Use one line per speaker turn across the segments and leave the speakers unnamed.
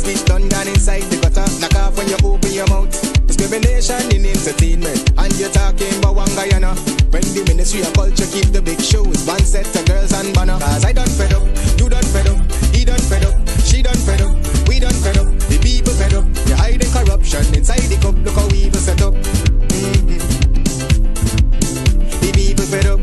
spit done gone inside the gutter. Knock off when you open your mouth. Discrimination in entertainment, and you're talking about one guy, you know. When the Ministry of Culture keep the big shows, one set of girls and banner. Cause I done fed up, you done fed up, he done fed up, she done fed up, we done fed up, the people fed up. You're hiding corruption inside the cup, look how we evil set up. The people fed up.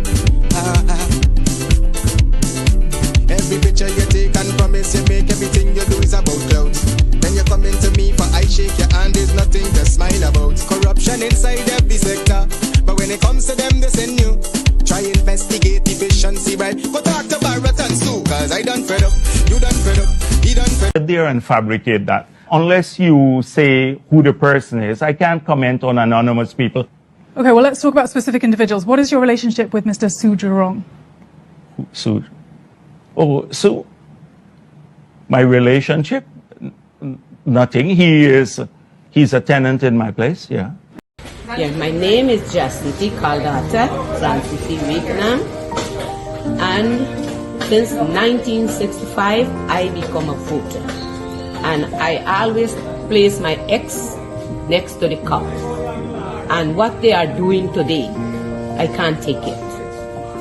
Every picture you take and promise you make, everything you do is about clouds. Then you come into me for I shake your hand, there's nothing to smile about. Corruption inside every sector, but when it comes to them they send you. Try investigate efficiency, right? Go talk to Baratans too, cause I done fed up, you done fed up, he done fed up.
There and fabricate that. Unless you say who the person is, I can't comment on anonymous people.
Okay, well, let's talk about specific individuals. What is your relationship with Mr. Sujurong?
Su? Oh, so my relationship? Nothing. He's a tenant in my place, yeah.
Yeah, my name is Jacinti Caldata Francis Wakenham, and since 1965 I become a voter, and I always place my ex next to the cup, and what they are doing today, I can't take it.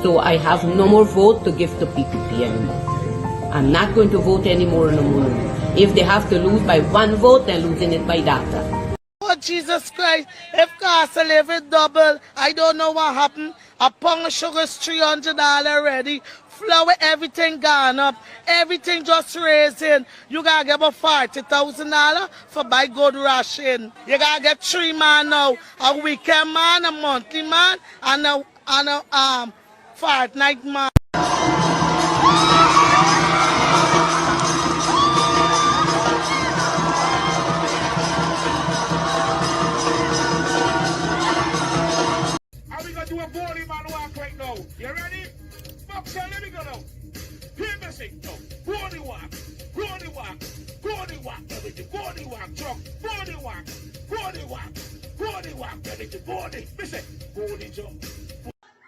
So I have no more vote to give to PPP anymore. I'm not going to vote anymore no more. If they have to lose by one vote, they're losing it by data.
Oh, Jesus Christ, if cost of living double, I don't know what happened. A pound of sugar is $300 already. Flour, everything gone up. Everything just raising. You gotta get about $40,000 for buy good ration. You gotta get 3 man now. A weekend man, a monthly man, and a fortnight man.
Do a body man walk right now. You ready? Box on, let me go now. Hear me sing now. Body walk, body walk, body walk, everything. Body walk, truck, body walk, body walk, body walk, everything. Body, listen, body jump.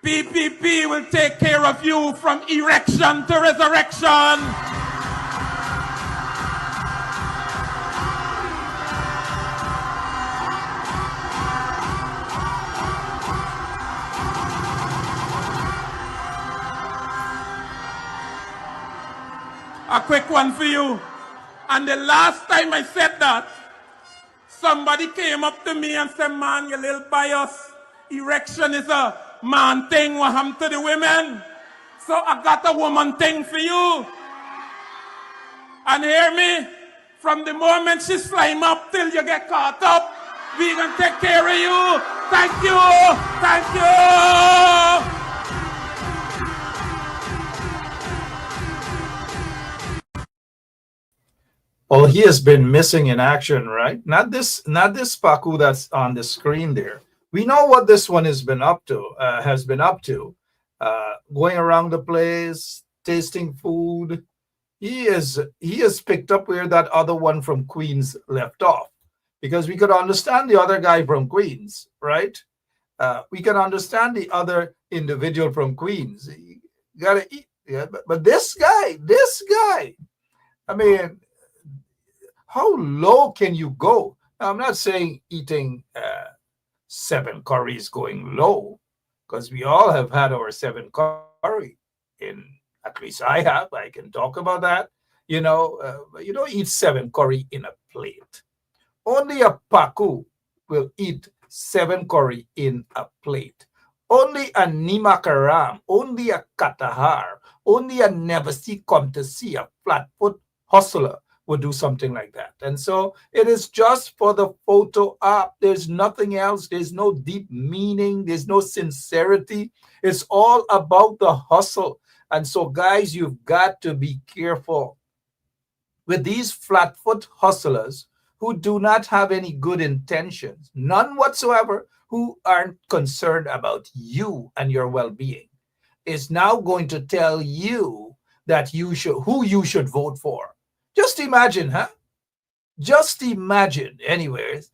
PPP will take care of you from erection to resurrection. A quick one for you. And the last time I said that, somebody came up to me and said, man, you little bias. Erection is a man thing. What happened to the women? So I got a woman thing for you. And hear me, from the moment she slime up till you get caught up, we gonna take care of you. Thank you. Thank you.
Well, he has been missing in action, right? Not this Paku that's on the screen there. We know what this one has been up to. Going around the place, tasting food. He has picked up where that other one from Queens left off, because we could understand the other guy from Queens, right? We can understand the other individual from Queens. You gotta eat, yeah. But this guy, I mean. How low can you go? Now, I'm not saying eating 7 curry is going low, because we all have had our 7 curry. At least I have. I can talk about that. You don't eat 7 curry in a plate. Only a Paku will eat 7 curry in a plate. Only a Nimakaram, only a Katahar, only a never see come to see a flatfoot hustler would do something like that. And so it is just for the photo op. There's nothing else. There's no deep meaning. There's no sincerity. It's all about the hustle. And so, guys, you've got to be careful with these flatfoot hustlers who do not have any good intentions, none whatsoever, who aren't concerned about you and your well-being, is now going to tell you that who you should vote for. Just imagine, huh? Just imagine. Anyways,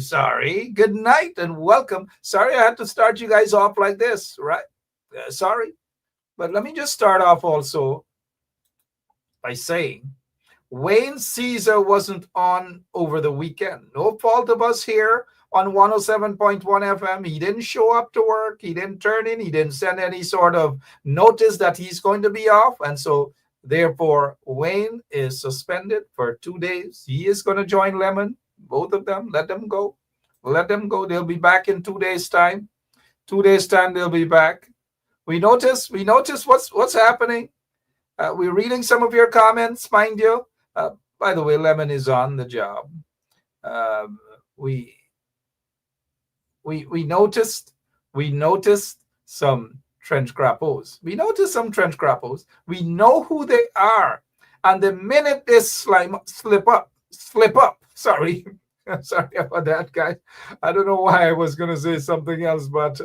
sorry. Good night and welcome. Sorry I had to start you guys off like this, right? Sorry. But let me just start off also by saying, Wayne Caesar wasn't on over the weekend. No fault of us here on 107.1 FM. He didn't show up to work. He didn't turn in. He didn't send any sort of notice that he's going to be off. And so, therefore, Wayne is suspended for 2 days. He is going to join Lemon, both of them. Let them go. Let them go. They'll be back in 2 days' time. 2 days' time, they'll be back. We notice what's happening. We're reading some of your comments, mind you. By the way, Lemon is on the job. We noticed some trench crappos. We noticed some trench crappos. We know who they are, and the minute they slip up. Sorry, sorry about that, guys. I don't know why I was gonna say something else, but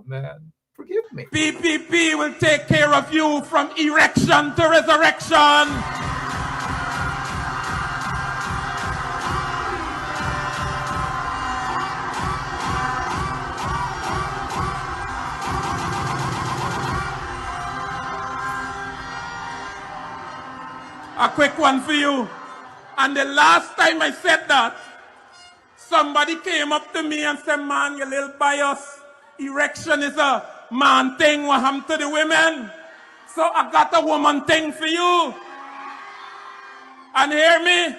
man, forgive me.
PPP will take care of you from erection to resurrection. A quick one for you. And the last time I said that, somebody came up to me and said, man, you little bias. Erection is a man thing. What happened to the women? So I got a woman thing for you. And hear me,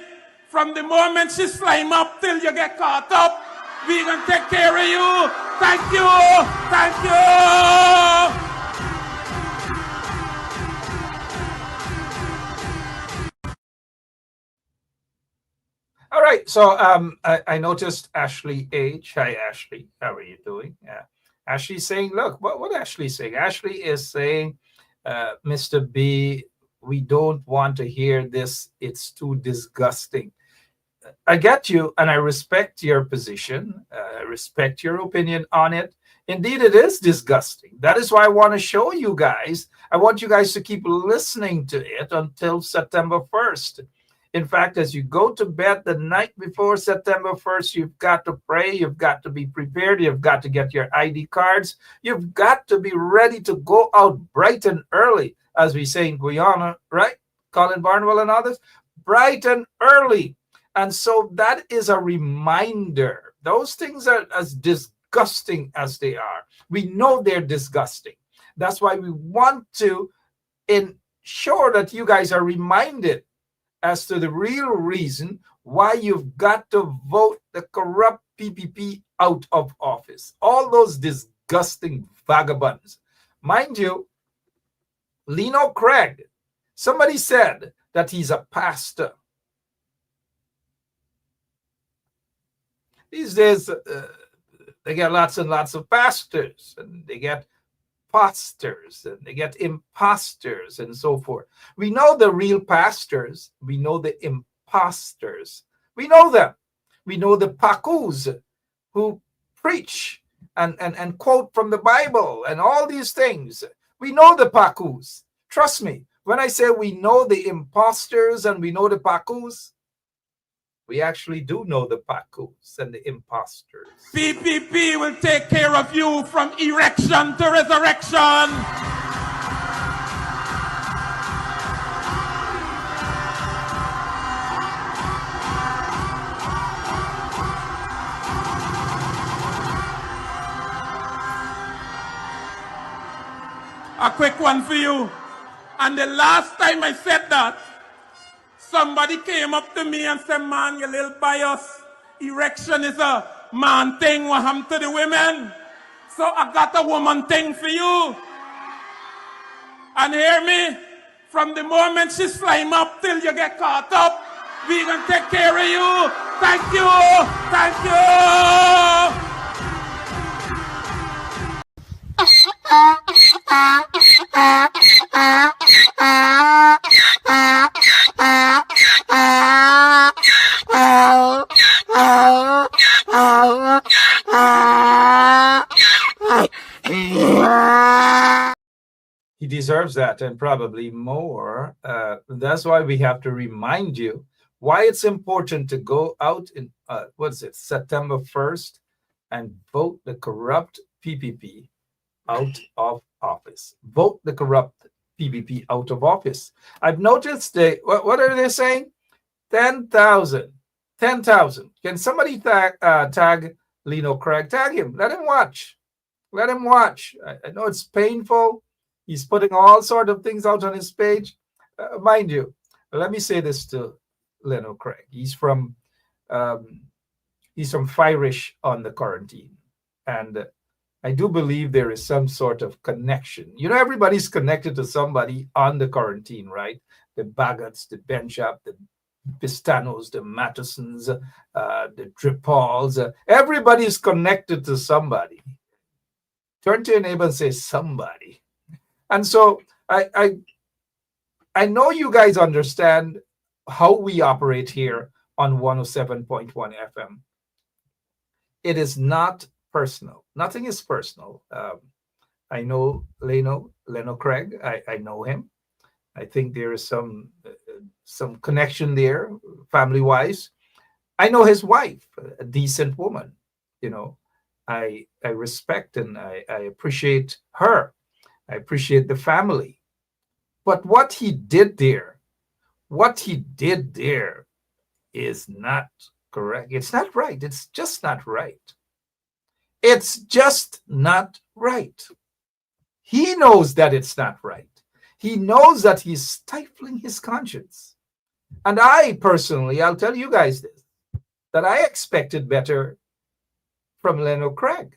from the moment she slime up till you get caught up, we gonna take care of you. Thank you. Thank you.
All right, so I noticed Ashley H. Hi, Ashley. How are you doing? Ashley's saying, look, what Ashley's saying? Ashley is saying, Mr. B, we don't want to hear this. It's too disgusting. I get you, and I respect your position. I respect your opinion on it. Indeed, it is disgusting. That is why I want to show you guys. I want you guys to keep listening to it until September 1st. In fact, as you go to bed the night before September 1st, you've got to pray, you've got to be prepared, you've got to get your ID cards, you've got to be ready to go out bright and early, as we say in Guyana, right? Colin Barnwell and others, bright and early. And so that is a reminder. Those things are as disgusting as they are. We know they're disgusting. That's why we want to ensure that you guys are reminded as to the real reason why you've got to vote the corrupt PPP out of office. All those disgusting vagabonds. Mind you, Lino Craig, somebody said that he's a pastor. These days, they get lots and lots of pastors, and they get pastors, and they get imposters, and so forth. We know the real pastors. We know the imposters. We know them. We know the pacus who preach and quote from the Bible and all these things. We know the pacus. Trust me, when I say we know the imposters and we know the pacus, we actually do know the pacus and the imposters.
PPP will take care of you from erection to resurrection. A quick one for you. And the last time I said that, somebody came up to me and said, man, you little bias. Erection is a man thing. What happened to the women? So I got a woman thing for you. And hear me, from the moment she slime up till you get caught up, we gonna take care of you. Thank you. Thank you.
He deserves that and probably more. That's why we have to remind you why it's important to go out in September 1st and vote the corrupt PPP out of office. Vote the corrupt PPP out of office. I've noticed what are they saying? 10,000. 10,000. Can somebody tag Leno Craig? Tag him. Let him watch. Let him watch. I know it's painful. He's putting all sort of things out on his page. Mind you, let me say this to Leno Craig. He's from Firish on the quarantine. And I do believe there is some sort of connection. You know, everybody's connected to somebody on the quarantine, right? The Baggots, the Benchap, the Pistanos, the Mattisons, the Tripals. Everybody's connected to somebody. Turn to your neighbor and say somebody. And so I know you guys understand how we operate here on 107.1 FM. It is not personal. Nothing is personal. I know Leno Craig. I know him. I think there is some connection there, family-wise. I know his wife, a decent woman. You know, I respect and I appreciate her. I appreciate the family. But what he did there is not correct. It's not right. It's just not right. It's just not right. He knows that it's not right. He knows that he's stifling his conscience. And I personally, I'll tell you guys this, that I expected better from Leno Craig.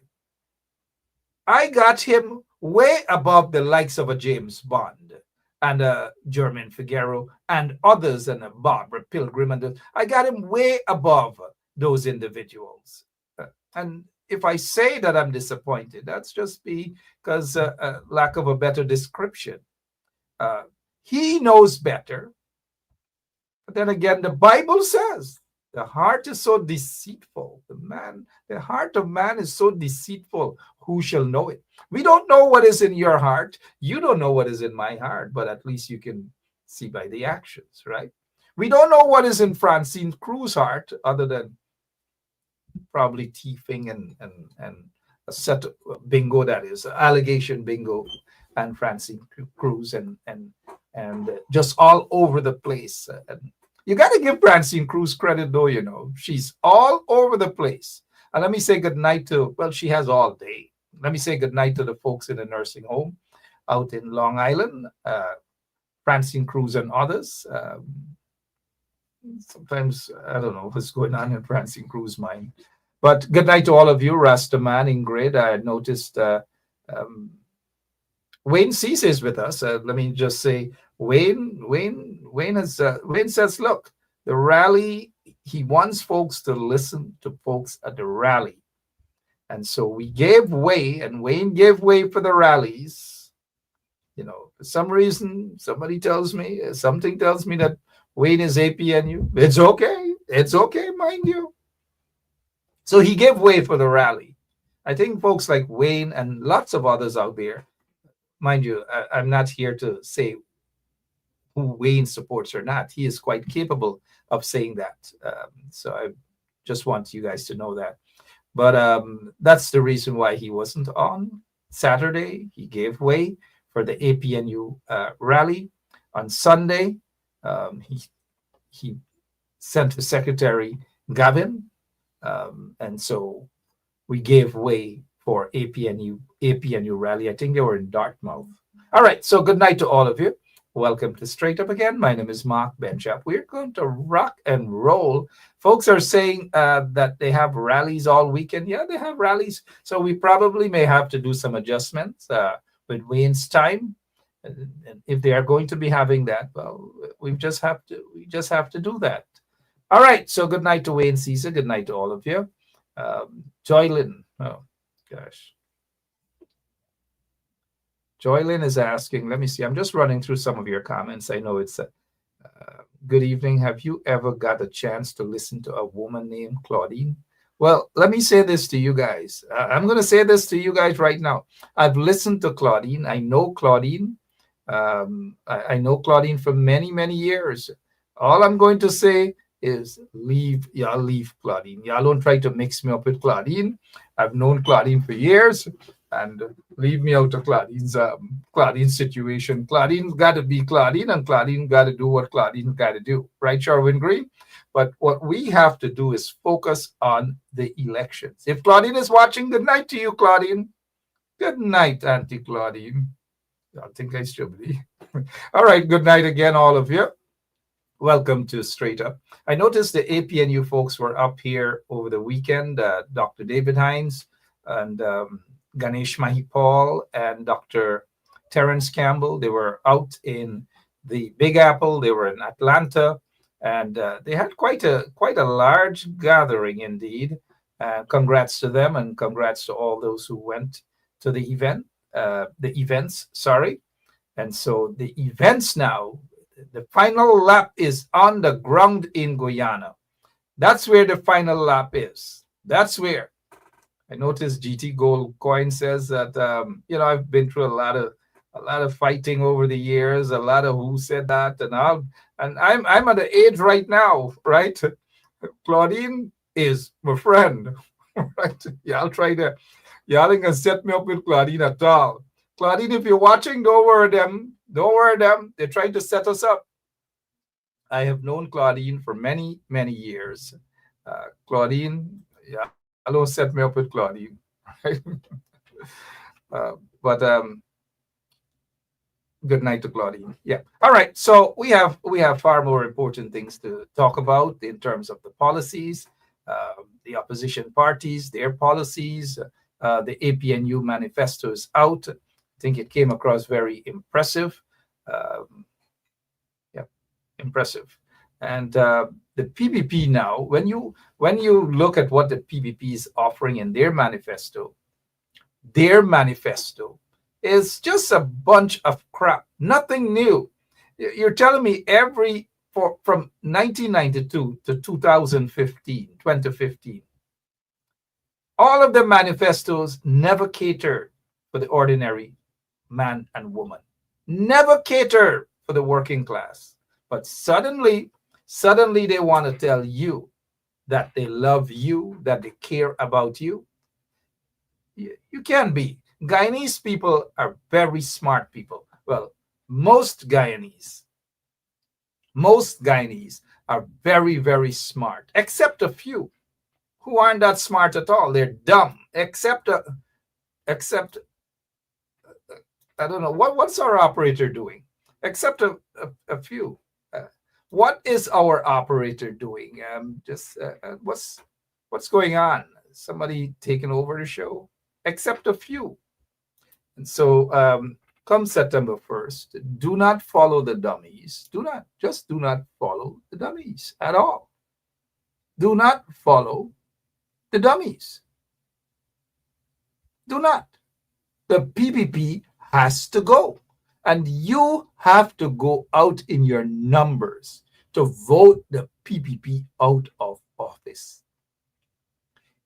I got him way above the likes of a James Bond and a Jermaine Figueroa and others and a Barbara Pilgrim. And I got him way above those individuals. And if I say that I'm disappointed, that's just because lack of a better description. He knows better. But then again, the Bible says the heart is so deceitful. The heart of man is so deceitful. Who shall know it? We don't know what is in your heart. You don't know what is in my heart, but at least you can see by the actions, right? We don't know what is in Francine Cruz's heart, other than probably thieving and a set of bingo, that is allegation bingo, and Francine Cruz and just all over the place. And you got to give Francine Cruz credit, though. You know, she's all over the place. And let me say good night to, well, she has all day. Let me say good night to the folks in the nursing home out in Long Island, Francine Cruz and others. Sometimes I don't know what's going on in Francine Cruz's mind. But good night to all of you, Rastaman, Ingrid. I noticed Wayne Cease is with us. Let me just say, Wayne says, look, the rally, he wants folks to listen to folks at the rally. And so we gave way, and Wayne gave way for the rallies. You know, for some reason, something tells me that Wayne is APNU. It's okay, mind you. So he gave way for the rally. I think folks like Wayne and lots of others out there, mind you, I'm not here to say who Wayne supports or not. He is quite capable of saying that. So I just want you guys to know that. But that's the reason why he wasn't on Saturday. He gave way for the APNU rally. On Sunday, he sent his secretary, Gavin, and so we gave way for APNU rally. I think they were in Dartmouth. All right, so good night to all of you. Welcome to Straight Up Again. My name is Mark Benchap. We're going to rock and roll. Folks are saying that they have rallies all weekend. Yeah, they have rallies. So we probably may have to do some adjustments with Wayne's time. And if they are going to be having that, well, we just have to do that. All right. So good night to Wayne Caesar. Good night to all of you. Joylyn. Oh, gosh. Joylyn is asking, let me see. I'm just running through some of your comments. I know it's a good evening. Have you ever got a chance to listen to a woman named Claudine? Well, let me say this to you guys. I'm going to say this to you guys right now. I've listened to Claudine. I know Claudine. I know Claudine for many, many years. All I'm going to say is leave Claudine. Y'all don't try to mix me up with Claudine. I've known Claudine for years. and leave me out of Claudine's situation. Claudine got to be Claudine, and Claudine got to do what Claudine got to do, right, Sherwin Green? But what we have to do is focus on the elections. If Claudine is watching, good night to you, Claudine. Good night, Auntie Claudine. I think I should be. All right, good night again, all of you. Welcome to Straight Up. I noticed the APNU folks were up here over the weekend. Dr. David Hines and Ganesh Mahipal and Dr. Terrence Campbell. They were out in the Big Apple. They were in Atlanta, and they had quite a large gathering indeed. Congrats to them, and congrats to all those who went to the events. Sorry, and so the events now. The final lap is on the ground in Guyana. That's where the final lap is. That's where. I noticed GT Gold Coin says that I've been through a lot of fighting over the years. A lot of who said that, and I'm at the age right now, right? Claudine is my friend, right? Y'all ain't gonna set me up with Claudine at all. Claudine, if you're watching, don't worry them. Don't worry them. They're trying to set us up. I have known Claudine for many, many years. Claudine, yeah, don't set me up with Claudine. But good night to Claudine. Yeah. All right. So we have far more important things to talk about in terms of the policies, the opposition parties, their policies. The APNU manifesto is out. I think it came across very impressive. Impressive. And the PPP now, when you look at what the PPP is offering in their manifesto is just a bunch of crap, nothing new. You're telling me from 1992 to 2015, all of the manifestos never catered for the ordinary man and woman, never catered for the working class. But suddenly they want to tell you that they love you, that they care about you. You can be. Guyanese people are very smart people. Well, most Guyanese are very, very smart, except a few who aren't that smart at all. They're dumb, except I don't know, what's our operator doing? Except a few. What is our operator doing? What's going on? Somebody taking over the show? Except a few. And so come September 1st, do not follow the dummies. Do not follow the dummies at all. Do not follow the dummies. Do not. The PPP has to go. And you have to go out in your numbers to vote the PPP out of office.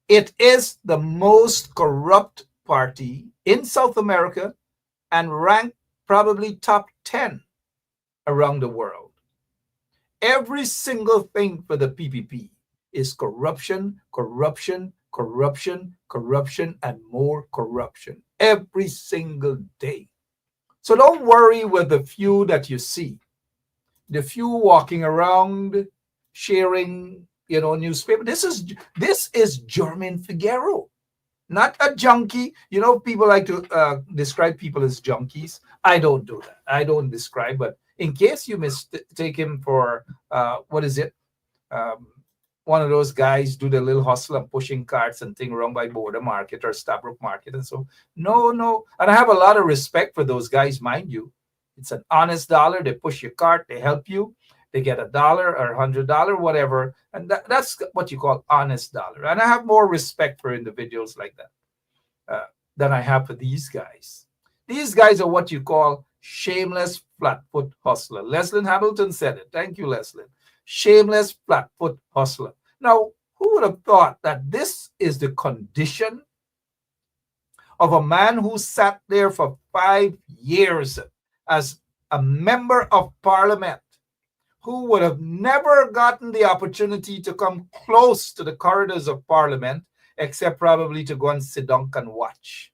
It is the most corrupt party in South America and ranked probably top 10 around the world. Every single thing for the PPP is corruption, corruption, corruption, corruption, and more corruption every single day. So don't worry with the few that you see. The few walking around sharing, newspaper. This is German Figaro, not a junkie. People like to describe people as junkies. I don't do that. I don't describe, but in case you mistake him for one of those guys do the little hustle and pushing carts and thing around by Border Market or Stabroek Market. And so, no. And I have a lot of respect for those guys, mind you. It's an honest dollar. They push your cart. They help you. They get $1 or $100, whatever. And that's what you call honest dollar. And I have more respect for individuals like that than I have for these guys. These guys are what you call shameless flatfoot hustler. Leslyn Hamilton said it. Thank you, Leslyn. Shameless flatfoot hustler. Now, who would have thought that this is the condition of a man who sat there for 5 years as a member of parliament, who would have never gotten the opportunity to come close to the corridors of parliament, except probably to go and sit down and watch.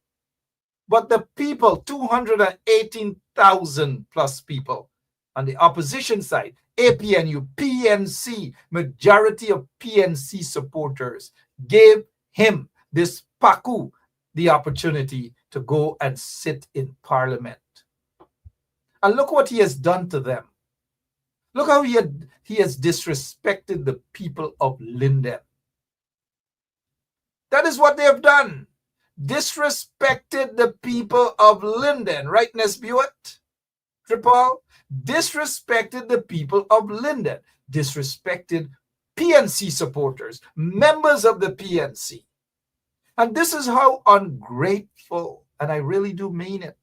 But the people, 218,000 plus people on the opposition side, APNU, PNC, majority of PNC supporters gave him, this Paku, the opportunity to go and sit in parliament. And look what he has done to them. Look how he has disrespected the people of Linden. That is what they have done. Disrespected the people of Linden. Right, Nesbuet? Tripal? Disrespected the people of Linden. Disrespected PNC supporters, members of the PNC. And this is how ungrateful, and I really do mean it,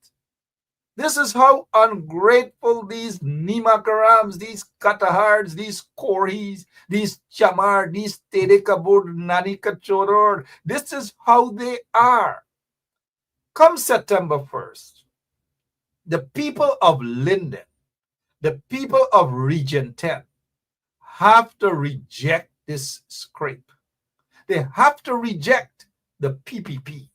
this is how ungrateful these Nimakarams, these Katahards, these Korhis, these Chamar, these Tedekabur, Nanikachoror, this is how they are. Come September 1st, the people of Linden, the people of Region 10 have to reject this scrape. They have to reject the PPP.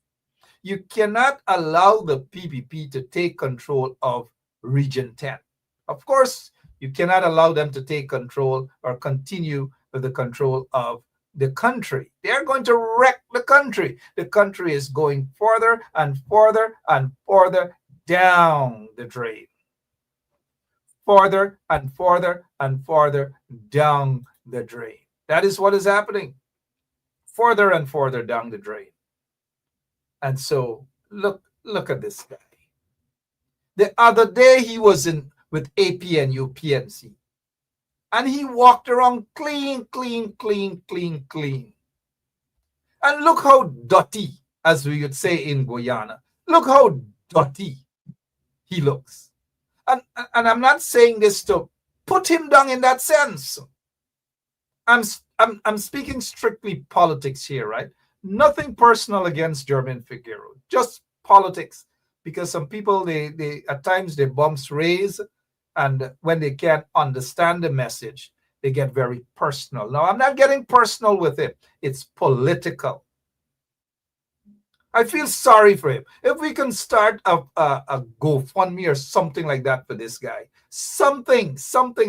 You cannot allow the PPP to take control of Region 10. Of course, you cannot allow them to take control or continue with the control of the country. They are going to wreck the country. The country is going further and further and further down the drain. Further and further and further down the drain. That is what is happening. Further and further down the drain. And so look at this guy. The other day he was in with APNU PNC. And he walked around clean. And look how dirty, as we would say in Guyana. Look how dirty he looks. And I'm not saying this to put him down in that sense. I'm speaking strictly politics here, right? Nothing personal against German Figueroa, just politics. Because some people, they at times their bumps raise, and when they can't understand the message, they get very personal. Now, I'm not getting personal with it. It's political. I feel sorry for him. If we can start a GoFundMe or something like that for this guy, something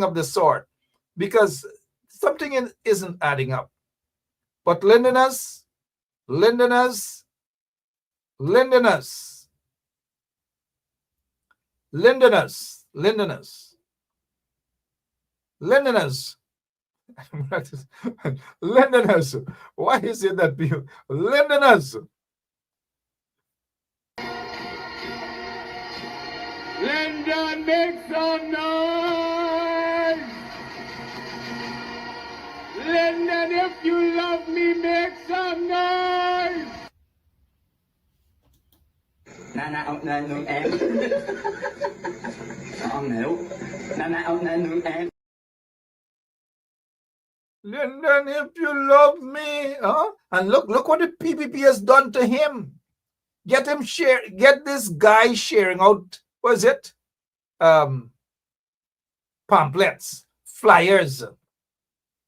of the sort, because something isn't adding up. But Lindeners, why is it that people, Londoners,
London, make some noise! London, if you love me, make some noise!
Nana out there no em. Ông hiểu. Nana out there no em.
London, if you love me, huh? And look what the PPP has done to him. Get this guy sharing out, what is it? Pamphlets, flyers.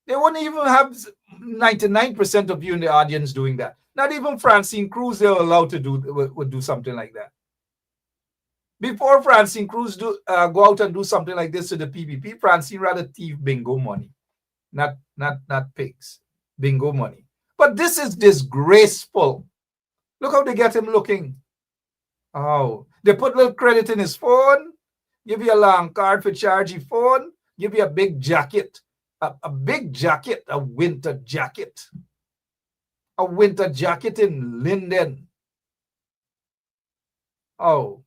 They wouldn't even have 99% of you in the audience doing that. Not even Francine Cruz they're allowed to would do something like that. Before Francine Cruz go out and do something like this to the PPP, Francine rather thief bingo money. Not pigs. Bingo money. But this is disgraceful. Look how they get him looking. Oh, they put a little credit in his phone, give you a long card for charge your phone, give you a big jacket. A big jacket, a winter jacket. A winter jacket in Linden. Oh.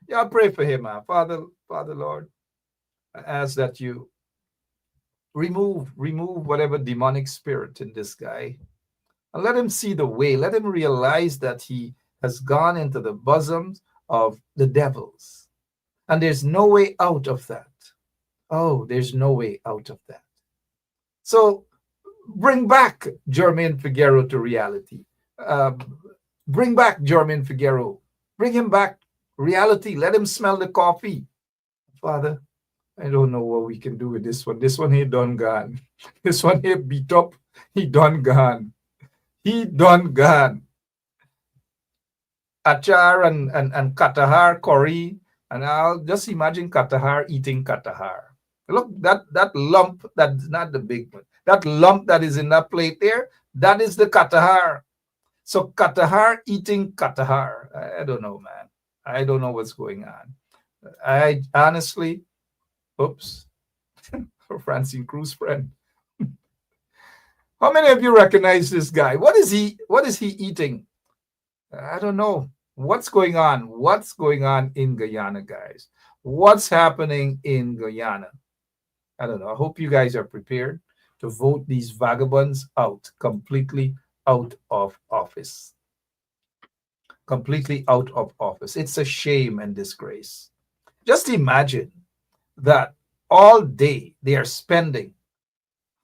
Yeah, pray for him, man. Father Lord, I ask that you remove whatever demonic spirit in this guy. And let him see the way. Let him realize that he has gone into the bosoms of the devils. And there's no way out of that. Oh, there's no way out of that. So bring back Jermaine Figueroa to reality. Bring back Jermaine Figueroa. Bring him back reality. Let him smell the coffee. Father, I don't know what we can do with this one. This one he done gone. This one he beat up. He done gone. He done gone. achar and katahar curry, and I'll just imagine katahar eating katahar. Look, that lump, that's not the big one. That lump that is in that plate there, that is the katahar. So katahar eating katahar. I don't know, man. I don't know what's going on. I honestly, oops, Francine Cruz friend. How many of you recognize this guy? What is he eating? I don't know. What's going on? What's going on in Guyana, guys? What's happening in Guyana? I don't know. I hope you guys are prepared to vote these vagabonds out, completely out of office. Completely out of office. It's a shame and disgrace. Just imagine that all day they are spending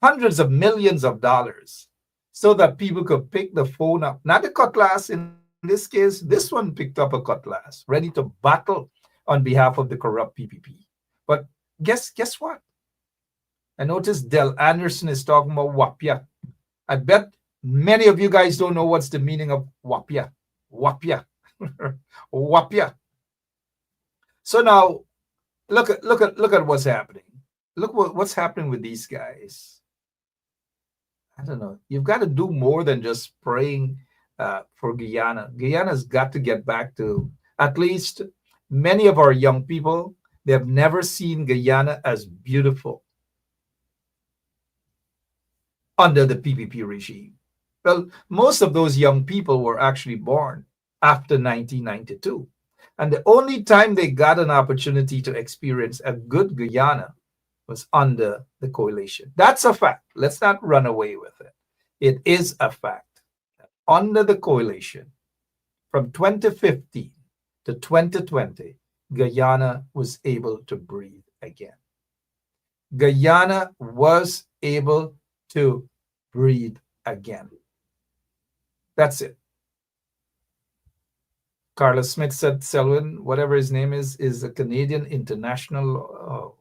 hundreds of millions of dollars so that people could pick the phone up. Not the cutlass in this case, this one picked up a cutlass, ready to battle on behalf of the corrupt PPP. But guess what? I noticed Del Anderson is talking about wapia. I bet many of you guys don't know what's the meaning of wapia. Wapia. Wapia. So now look at what's happening. Look what's happening with these guys. I don't know. You've got to do more than just praying for Guyana. Guyana's got to get back to, at least many of our young people, they have never seen Guyana as beautiful under the PPP regime. Well, most of those young people were actually born after 1992. And the only time they got an opportunity to experience a good Guyana was under the coalition. That's a fact. Let's not run away with it. It is a fact. Under the coalition, from 2015 to 2020, Guyana was able to breathe again. Guyana was able to breathe again. That's it. Carlos Smith said Selwyn, whatever his name is a Canadian international. Oh,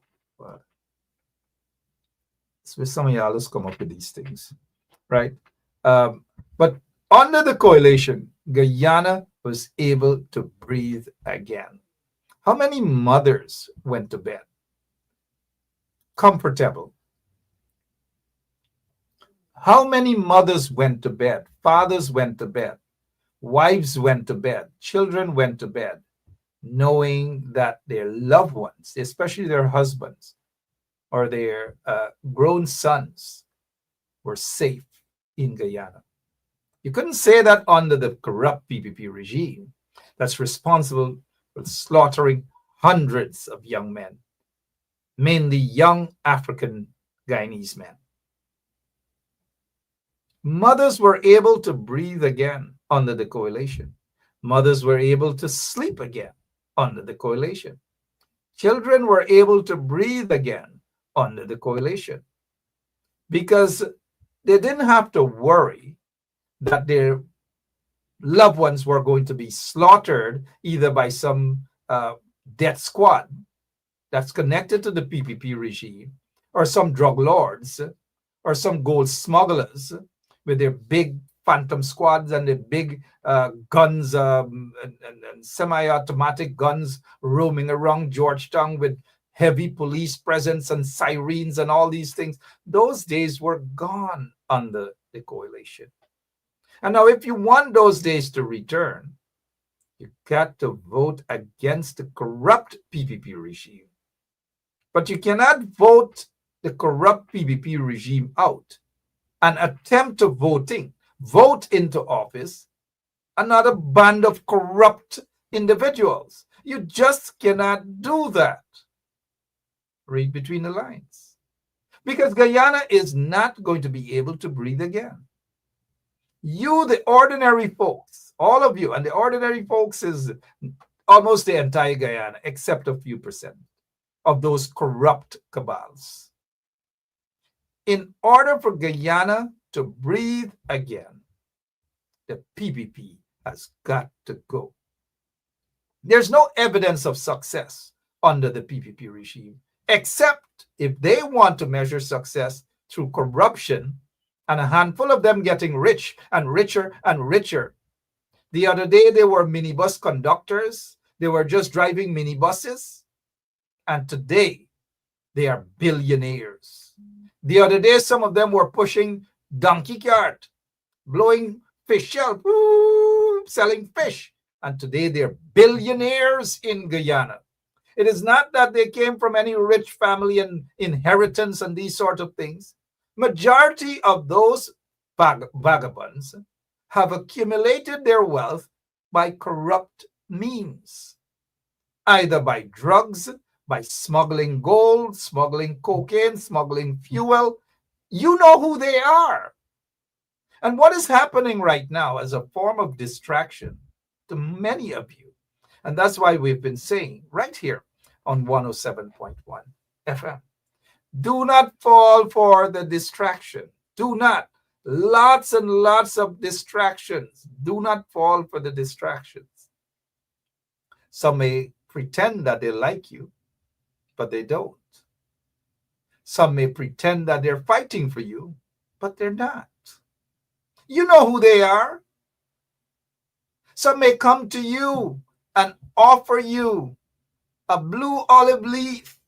it's where some of y'all just come up with these things, right? But under the coalition, Guyana was able to breathe again. How many mothers went to bed comfortable? How many mothers went to bed? Fathers went to bed. Wives went to bed. Children went to bed, knowing that their loved ones, especially their husbands or their grown sons, were safe in Guyana. You couldn't say that under the corrupt PPP regime that's responsible for slaughtering hundreds of young men, mainly young African Guyanese men. Mothers were able to breathe again under the coalition. Mothers were able to sleep again under the coalition. Children were able to breathe again under the coalition because they didn't have to worry that their loved ones were going to be slaughtered either by some death squad that's connected to the PPP regime, or some drug lords, or some gold smugglers with their big phantom squads and their big guns and semi-automatic guns roaming around Georgetown with heavy police presence and sirens and all these things. Those days were gone under the coalition. And now if you want those days to return, you got to vote against the corrupt PPP regime. But you cannot vote the corrupt PPP regime out and attempt to vote into office another band of corrupt individuals. You just cannot do that. Read between the lines. Because Guyana is not going to be able to breathe again. You, the ordinary folks, all of you, and the ordinary folks is almost the entire Guyana, except a few percent of those corrupt cabals. In order for Guyana to breathe again, the PPP has got to go. There's no evidence of success under the PPP regime, except if they want to measure success through corruption and a handful of them getting rich and richer and richer. The other day, they were minibus conductors. They were just driving minibuses. And today, they are billionaires. The other day, some of them were pushing donkey cart, blowing fish shell, selling fish. And today, they're billionaires in Guyana. It is not that they came from any rich family and inheritance and these sort of things. Majority of those vagabonds have accumulated their wealth by corrupt means, either by drugs, by smuggling gold, smuggling cocaine, smuggling fuel. You know who they are. And what is happening right now as a form of distraction to many of you, and that's why we've been saying right here on 107.1 FM, do not fall for the distraction. Do not. Lots and lots of distractions. Do not fall for the distractions. Some may pretend that they like you, but they don't. Some may pretend that they're fighting for you, but they're not. You know who they are. Some may come to you and offer you a blue olive leaf,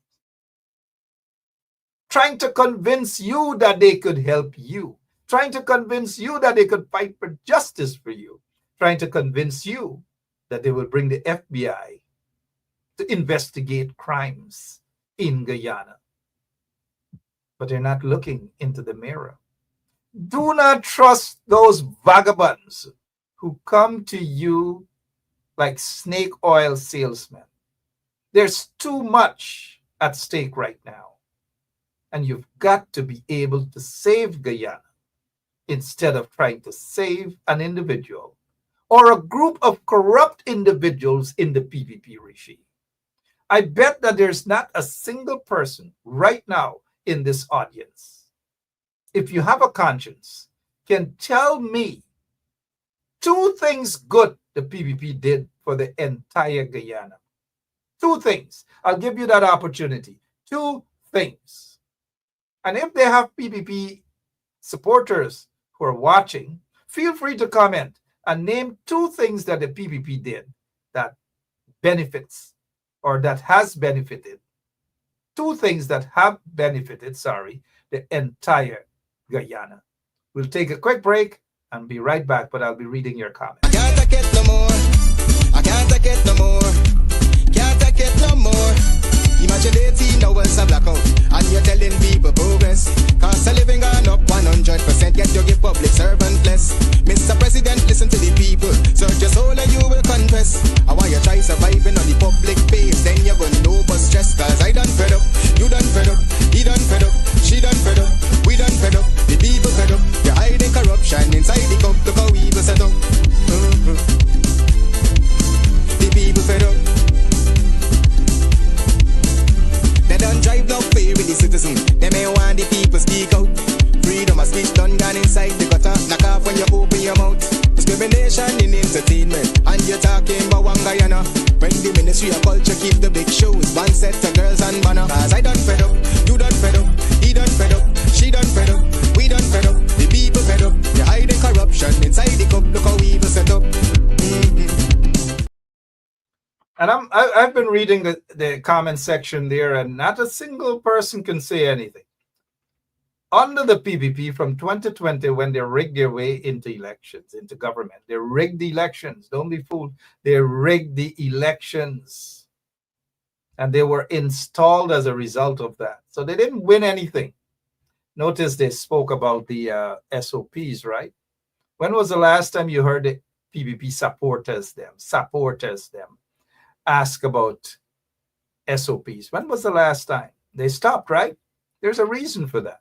trying to convince you that they could help you, trying to convince you that they could fight for justice for you, trying to convince you that they will bring the FBI to investigate crimes in Guyana. But they're not looking into the mirror. Do not trust those vagabonds who come to you like snake oil salesmen. There's too much at stake right now. And you've got to be able to save Guyana instead of trying to save an individual or a group of corrupt individuals in the PPP regime. I bet that there's not a single person right now in this audience, if you have a conscience, can tell me 2 things good the PPP did for the entire Guyana. 2 things. I'll give you that opportunity. 2 things. And if they have PPP supporters who are watching, feel free to comment and name 2 things that the PPP did that benefits or that has benefited. 2 things that have benefited, the entire Guyana. We'll take a quick break and be right back, but I'll be reading your comments.
I can't take it no more. I can't take it no more. Can't take it no more. Imagine 18 hours of blackout and you're telling people progress. Cost of living gone up 100%, yet you give public servant less. Mr. President, listen to the people. Search your soul and you will confess. I want you try surviving on the public base, then you're gonna know but stress. Cause I done fed up, you done fed up, he done fed up, she done fed up, we done fed up, the people fed up. You're hiding corruption inside the cup, look how evil set up. The people fed up. They don't drive no fear with the citizen. They may want the people speak out. Freedom of speech done gone inside the gutter. Knock off when you open your mouth. Discrimination in entertainment. And you're talking about one Guyana. When the Ministry of Culture keep the big shows. One set to girls and banner. Cause I done fed up, you done fed up, he done fed up, she done fed up, we done fed up, the people fed up. You're hiding corruption inside the cup. Look how evil set up.
And I've been reading the comment section there, and not a single person can say anything. Under the PPP from 2020, when they rigged their way into elections, into government, they rigged the elections. Don't be fooled. They rigged the elections. And they were installed as a result of that. So they didn't win anything. Notice they spoke about the SOPs, right? When was the last time you heard the PPP supporters them ask about SOPs? When was the last time? They stopped, right? There's a reason for that.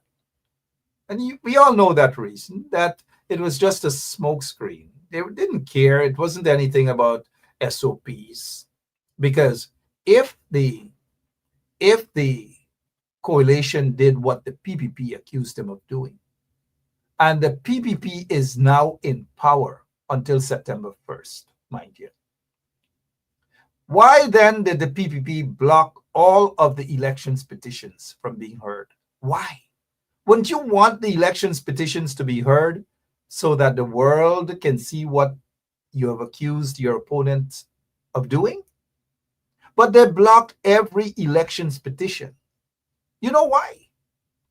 And we all know that reason, that it was just a smokescreen. They didn't care. It wasn't anything about SOPs. Because if the coalition did what the PPP accused them of doing, and the PPP is now in power until September 1st, mind you, why then did the PPP block all of the elections petitions from being heard? Why? Wouldn't you want the elections petitions to be heard so that the world can see what you have accused your opponent of doing. But they blocked every elections petition. You know why?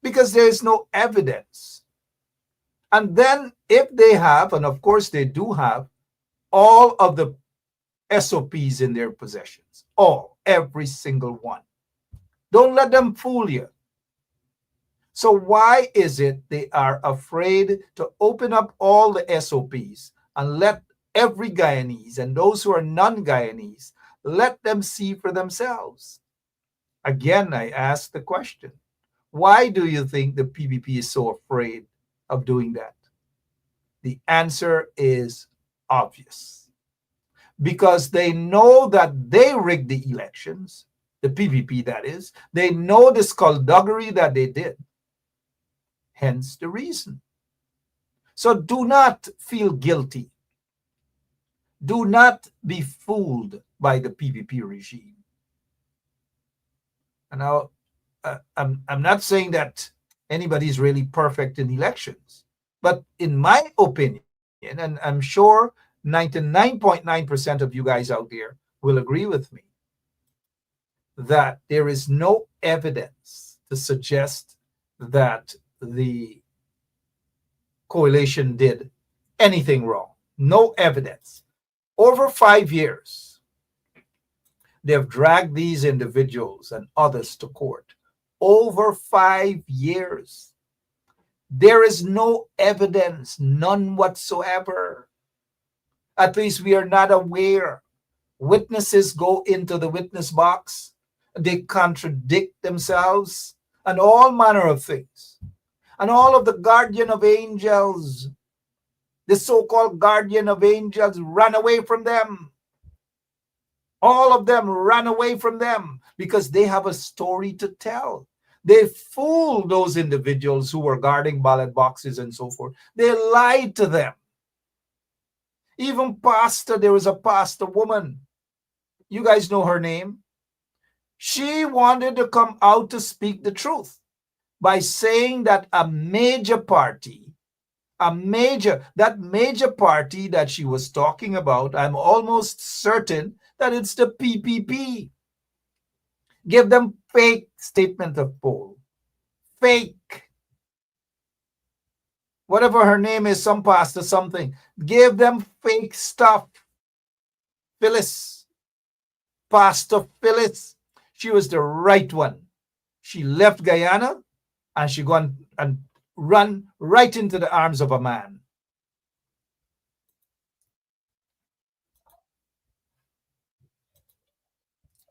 Because there is no evidence. And then if they have, and of course they do have, all of the SOPs in their possessions, every single one. Don't let them fool you. So why is it they are afraid to open up all the SOPs and let every Guyanese and those who are non-Guyanese, let them see for themselves? Again, I ask the question, why do you think the PPP is so afraid of doing that? The answer is obvious. Because they know that they rigged the elections, the PPP that is. They know the skullduggery that they did. Hence the reason. So do not feel guilty. Do not be fooled by the PPP regime. And now, I'm not saying that anybody's really perfect in elections, but in my opinion, and I'm sure 99.9% of you guys out there will agree with me, that there is no evidence to suggest that the coalition did anything wrong. No evidence. Over 5 years, they've dragged these individuals and others to court. Over 5 years. There is no evidence, none whatsoever. At least we are not aware. Witnesses go into the witness box. They contradict themselves and all manner of things. And all of the guardian of angels, the so-called guardian of angels, ran away from them. All of them ran away from them because they have a story to tell. They fooled those individuals who were guarding ballot boxes and so forth. They lied to them. Even there was a pastor woman. You guys know her name. She wanted to come out to speak the truth by saying that that major party that she was talking about, I'm almost certain that it's the PPP. Give them fake statement of poll. Fake. Whatever her name is, some pastor, something. Give them fake stuff. Phyllis. Pastor Phyllis. She was the right one. She left Guyana and she gone and run right into the arms of a man.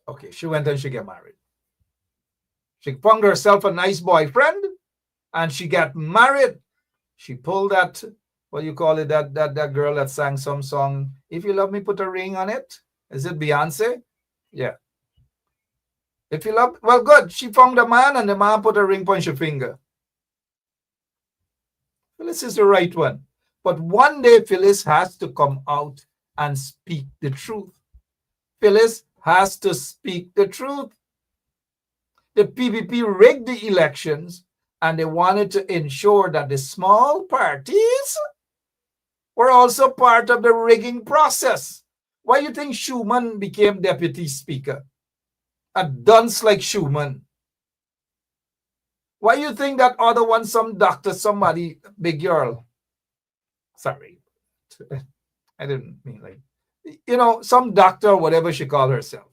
Okay, she went and she got married. She found herself a nice boyfriend and she got married. She pulled that, what do you call it, that girl that sang some song, If You Love Me, Put a Ring on It. Is it Beyonce? Yeah. If you love, well, good. She found a man and the man put a ring on her finger. Phyllis is the right one. But one day Phyllis has to come out and speak the truth. Phyllis has to speak the truth. The PPP rigged the elections and they wanted to ensure that the small parties were also part of the rigging process. Why do you think Schumann became deputy speaker? A dunce like Schumann. Why do you think that other one, some doctor, somebody, big girl? Sorry. I didn't mean like, some doctor or whatever she called herself.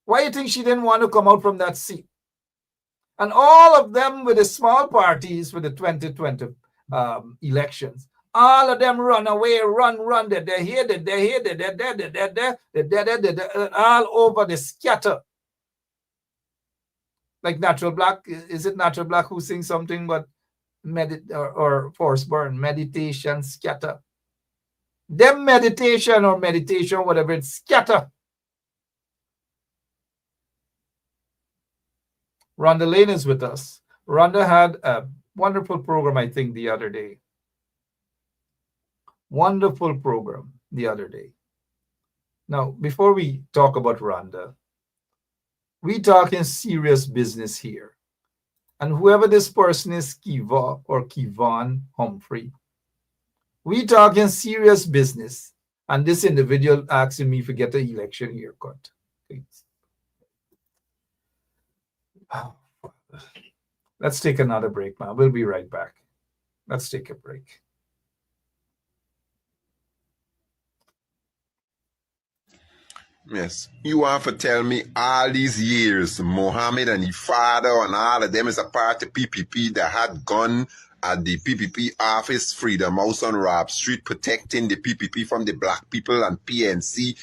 Why do you think she didn't want to come out from that seat? And all of them with the small parties for the 2020 elections, all of them run away, run, they're here, all over the scatter. Like Natural Black, is it Natural Black who sings something but or Force Burn, meditation, scatter. Them meditation, whatever, it's scatter. Rhonda Lane is with us. Rhonda had a wonderful program, I think, the other day. Wonderful program the other day. Now, before we talk about Rhonda, we talking serious business here. And whoever this person is, Kiva or Kivon Humphrey, we talking serious business. And this individual asking me to get an election haircut. Please. Oh, let's take another break, man. We'll be right back. Let's take a break.
Yes. You want to tell me all these years, Mohammed and his father and all of them is a part of PPP that had gone at the PPP office, Freedom House on Rob Street, protecting the PPP from the black people and PNC.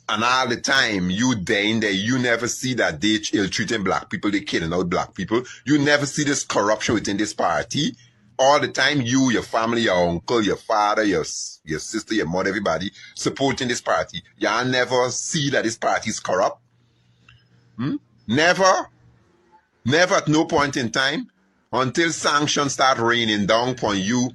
And all the time, you there in there, you never see that they ill-treating black people, they killing out black people. You never see this corruption within this party. All the time, you, your family, your uncle, your father, your sister, your mother, everybody supporting this party. Y'all never see that this party is corrupt. Never at no point in time until sanctions start raining down upon you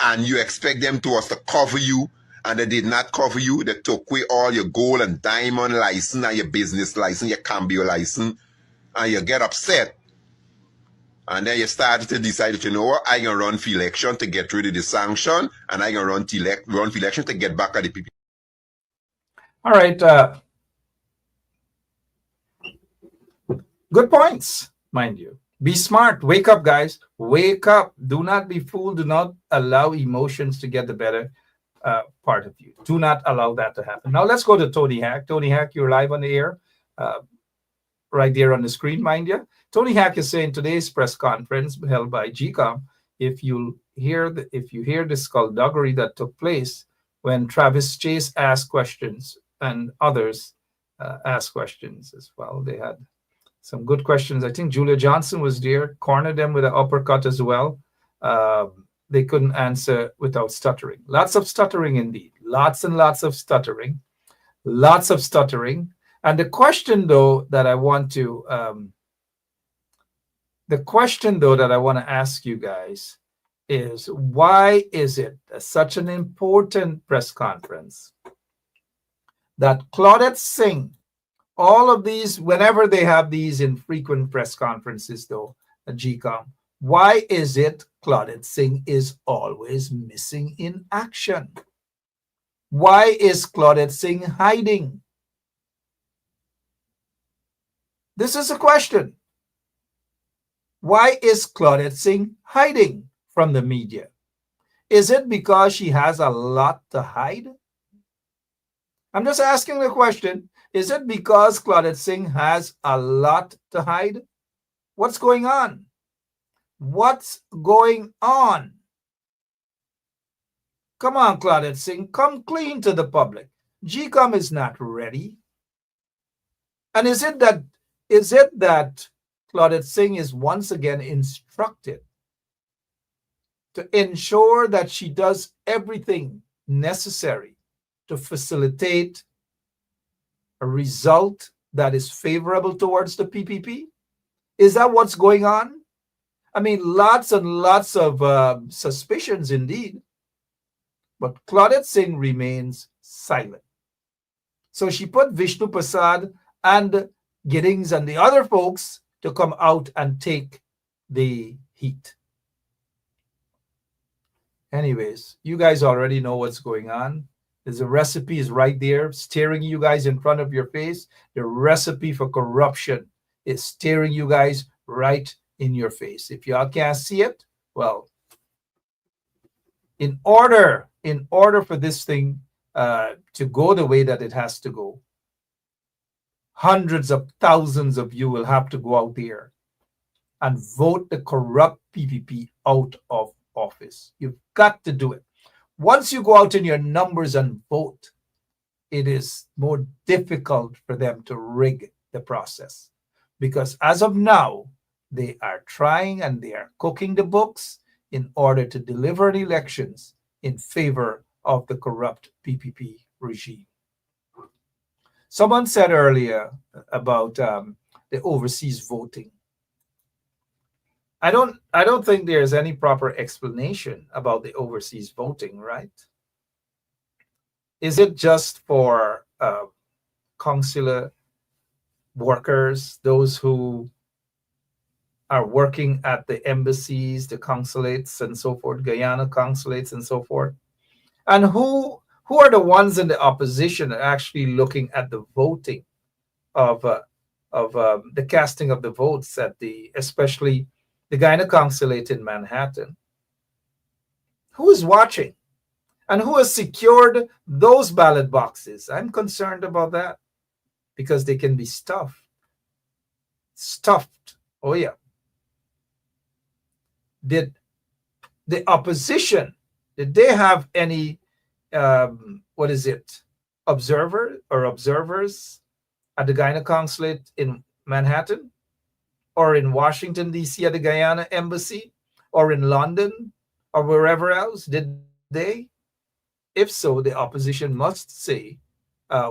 and you expect them to cover you, and they did not cover you. They took away all your gold and diamond license and your business license, your cambio license, and you get upset. And then you started to decide that, you know what, I can run for election to get rid of the sanction, and I can run for election to get back at the people.
All right. Good points, mind you. Be smart. Wake up, guys. Wake up. Do not be fooled. Do not allow emotions to get the better part of you. Do not allow that to happen. Now let's go to Tony Hack. Tony Hack, you're live on the air. Right there on the screen, mind you. Tony Hack is saying today's press conference held by GCOM, if you hear the skullduggery that took place when Travis Chase asked questions and others asked questions as well. They had some good questions. I think Julia Johnson was there, cornered them with an uppercut as well. They couldn't answer without stuttering. Lots of stuttering indeed. Lots and lots of stuttering. Lots of stuttering. And the question, though, that I want to ask you guys is, why is it such an important press conference that Claudette Singh, all of these, whenever they have these infrequent press conferences, though, at GCOM, why is it Claudette Singh is always missing in action? Why is Claudette Singh hiding? This is a question. Why is Claudette Singh hiding from the media? Is it because she has a lot to hide? I'm just asking the question. Is it because Claudette Singh has a lot to hide? What's going on? What's going on? Come on, Claudette Singh, come clean to the public. GCOM is not ready. And is it that Claudette Singh is once again instructed to ensure that she does everything necessary to facilitate a result that is favorable towards the PPP? Is that what's going on? I mean, lots and lots of suspicions indeed, but Claudette Singh remains silent. So she put Vishnu Prasad and Giddings and the other folks to come out and take the heat. Anyways, you guys already know what's going on. There's a recipe is right there, staring you guys in front of your face. The recipe for corruption is staring you guys right in your face. If y'all can't see it, well, in order for this thing to go the way that it has to go, hundreds of thousands of you will have to go out there and vote the corrupt PPP out of office. You've got to do it. Once you go out in your numbers and vote, it is more difficult for them to rig the process. Because as of now, they are trying and they are cooking the books in order to deliver the elections in favor of the corrupt PPP regime. Someone said earlier about the overseas voting. I don't think there's any proper explanation about the overseas voting, right? Is it just for consular workers, those who are working at the embassies, the consulates, and so forth, Guyana consulates, and so forth? And who Who are the ones in the opposition actually looking at the voting of the casting of the votes at especially the Guyana consulate in Manhattan? Who is watching? And who has secured those ballot boxes? I'm concerned about that because they can be stuffed. Stuffed. Oh, yeah. Did the opposition, did they have any, observers at the Guyana consulate in Manhattan? Or in Washington, D.C. at the Guyana embassy? Or in London? Or wherever else? Did they? If so, the opposition must say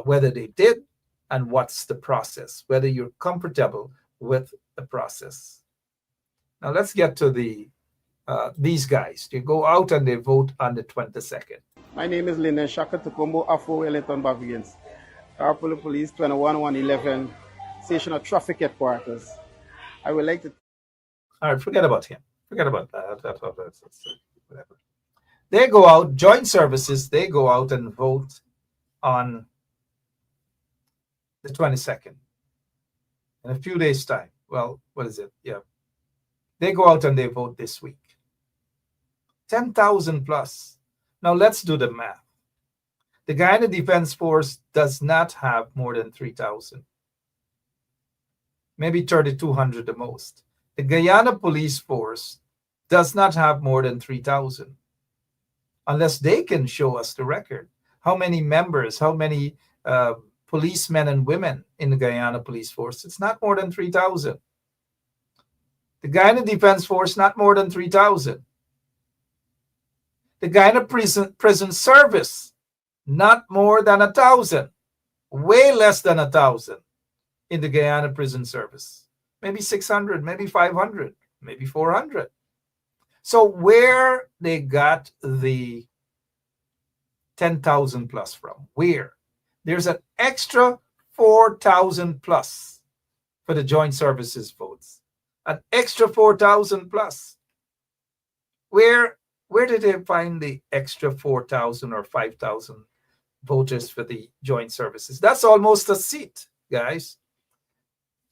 whether they did and what's the process, whether you're comfortable with the process. Now let's get to these guys. They go out and they vote on the 22nd.
My name is Linden Shaka Tukumbo, Afro Wellington Bavarians. Carpool Police 21111, Station of Traffic Headquarters. I would like to.
All right, forget about him. Forget about that. Whatever. They go out, joint services, they go out and vote on the 22nd. In a few days' time. Well, what is it? Yeah. They go out and they vote this week. 10,000 plus. Now let's do the math. The Guyana Defense Force does not have more than 3,000. Maybe 3,200 the most. The Guyana Police Force does not have more than 3,000. Unless they can show us the record. How many members, how many policemen and women in the Guyana Police Force? It's not more than 3,000. The Guyana Defense Force, not more than 3,000. The Guyana Prison Service, not more than 1,000. Way less than 1,000 in the Guyana Prison Service. Maybe 600, maybe 500, maybe 400. So where they got the 10,000 plus from? Where? There's an extra 4,000 plus for the joint services votes. An extra 4,000 plus. Where did they find the extra 4,000 or 5,000 voters for the joint services? That's almost a seat, guys.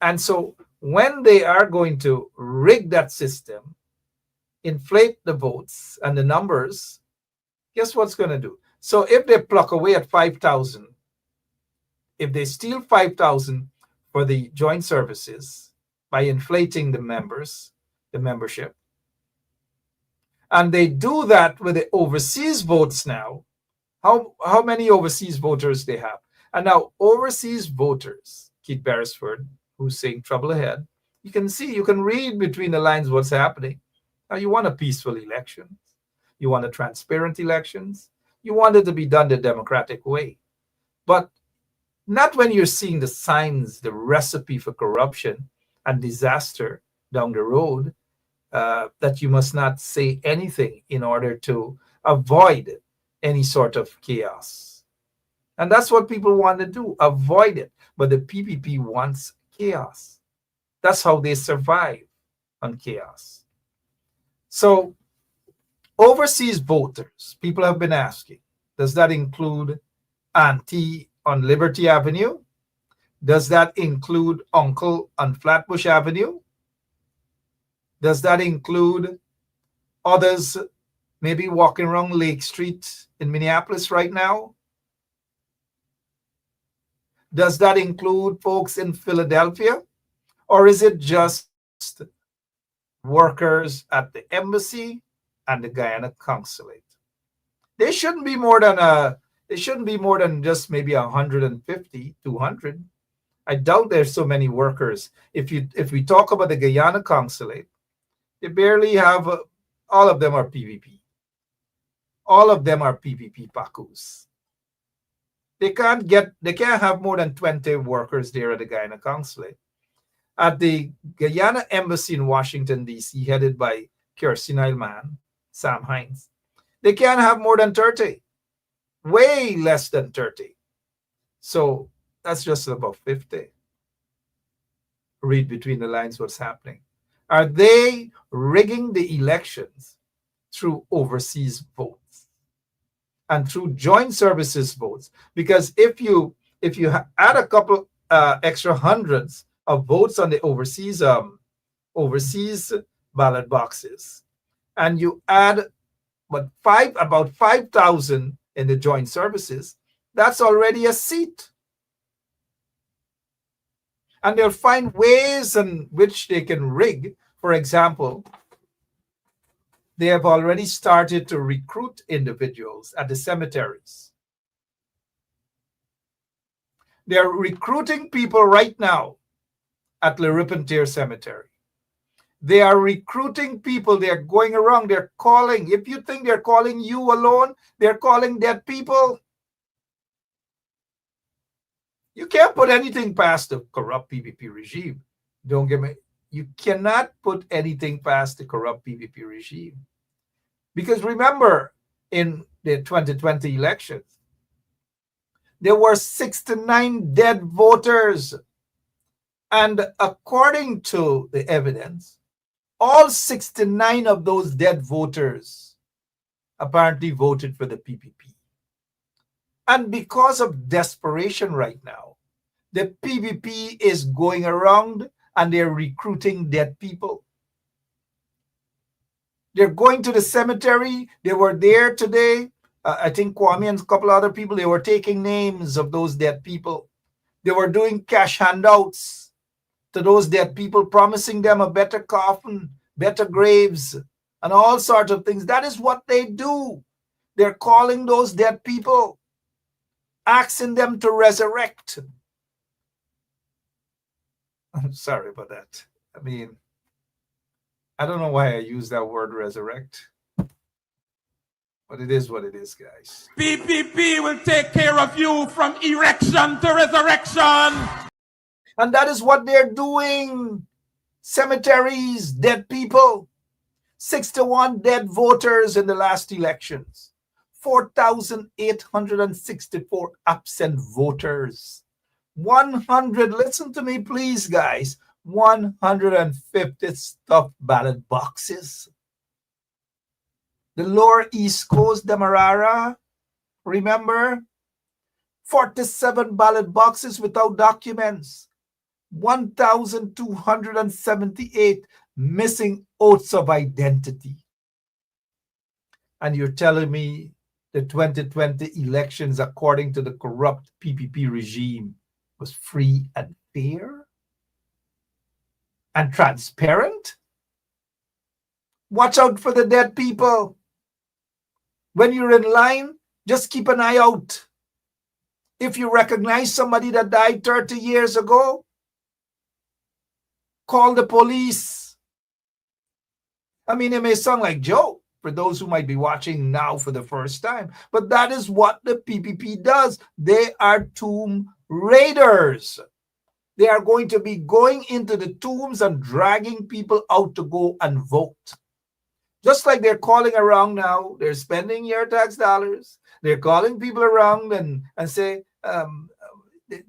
And so when they are going to rig that system, inflate the votes and the numbers, guess what's going to do? So if they pluck away at 5,000, if they steal 5,000 for the joint services by inflating the membership, and they do that with the overseas votes now, how many overseas voters they have? And now overseas voters, Keith Beresford, who's saying trouble ahead, you can read between the lines what's happening. Now, you want a peaceful election. You want a transparent elections. You want it to be done the democratic way. But not when you're seeing the signs, the recipe for corruption and disaster down the road, that you must not say anything in order to avoid any sort of chaos. And that's what people want to do, avoid it. But the PPP wants chaos. That's how they survive on chaos. So overseas voters, people have been asking, does that include Auntie on Liberty Avenue? Does that include Uncle on Flatbush Avenue? Does that include others maybe walking around Lake Street in Minneapolis right now? Does that include folks in Philadelphia? Or is it just workers at the embassy and the Guyana consulate? They shouldn't be more than just maybe 150, 200. I doubt there's so many workers. If we talk about the Guyana consulate, they barely have all of them are PVP. All of them are PVP PACUs. They can't have more than 20 workers there at the Guyana consulate. At the Guyana embassy in Washington, D.C., headed by Kirsten Eilman, Sam Hines, they can't have more than 30. Way less than 30. So that's just about 50. Read between the lines what's happening. Are they rigging the elections through overseas votes? and through joint services votes. Because if you add a couple extra hundreds of votes on the overseas ballot boxes, and you add about 5,000 in the joint services, that's already a seat. And they'll find ways in which they can rig. For example, they have already started to recruit individuals at the cemeteries. They're recruiting people right now at Le Ripentier Cemetery. They are recruiting people. They're going around. They're calling. If you think they're calling you alone, they're calling dead people. You can't put anything past the corrupt PPP regime. Don't get me. You cannot put anything past the corrupt PPP regime. Because remember, in the 2020 elections, there were 69 dead voters. And according to the evidence, all 69 of those dead voters apparently voted for the PPP. And because of desperation right now, the PPP is going around and they're recruiting dead people. They're going to the cemetery. They were there today. I think Kwame and a couple other people, they were taking names of those dead people. They were doing cash handouts to those dead people, promising them a better coffin, better graves, and all sorts of things. That is what they do. They're calling those dead people, asking them to resurrect. I'm sorry about that. I mean, I don't know why I use that word resurrect, but it is what it is, guys.
PPP will take care of you from erection to resurrection.
And that is what they're doing. Cemeteries, dead people. 61 dead voters in the last elections. 4,864 absent voters. 100, listen to me please, guys, 150 stuffed ballot boxes. The Lower East Coast, Demerara, remember? 47 ballot boxes without documents. 1,278 missing oaths of identity. And you're telling me the 2020 elections, according to the corrupt PPP regime, was free and fair and transparent? Watch out for the dead people. When you're in line, just keep an eye out. If you recognize somebody that died 30 years ago, call the police. I mean, it may sound like joke for those who might be watching now for the first time, but that is what the PPP does. They are tomb raiders. They are going to be going into the tombs and dragging people out to go and vote. Just like they're calling around now, they're spending your tax dollars. They're calling people around and say,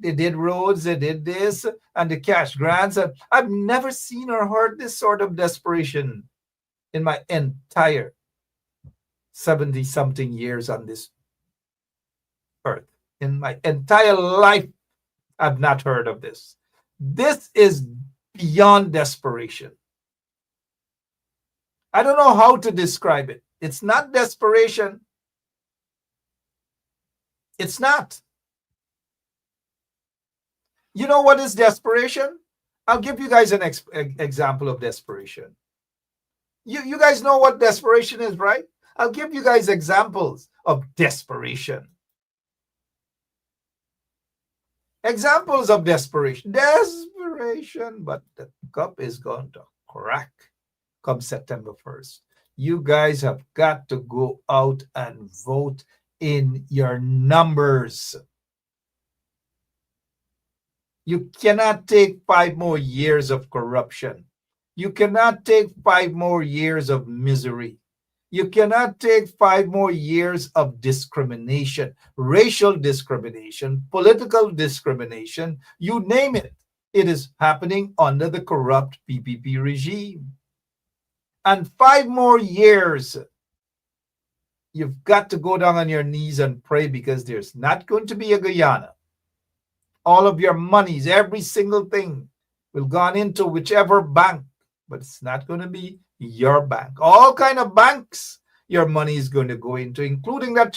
they did roads, they did this, and the cash grants. I've never seen or heard this sort of desperation in my entire 70-something years on this earth. In my entire life, I've not heard of this. This is beyond desperation. I don't know how to describe it. It's not desperation. It's not. You know what is desperation? I'll give you guys an example of desperation. You guys know what desperation is, right? I'll give you guys examples of desperation. Examples of desperation. Desperation, but the cup is going to crack come September 1st. You guys have got to go out and vote in your numbers. You cannot take 5 more years of corruption. You cannot take 5 more years of misery. You cannot take 5 more years of discrimination, racial discrimination, political discrimination, you name it. It is happening under the corrupt PPP regime. And 5 more years You've got to go down on your knees and pray, because there's not going to be a Guyana. All of your monies, every single thing, will go into whichever bank, but it's not going to be your bank. All kind of banks your money is going to go into, including that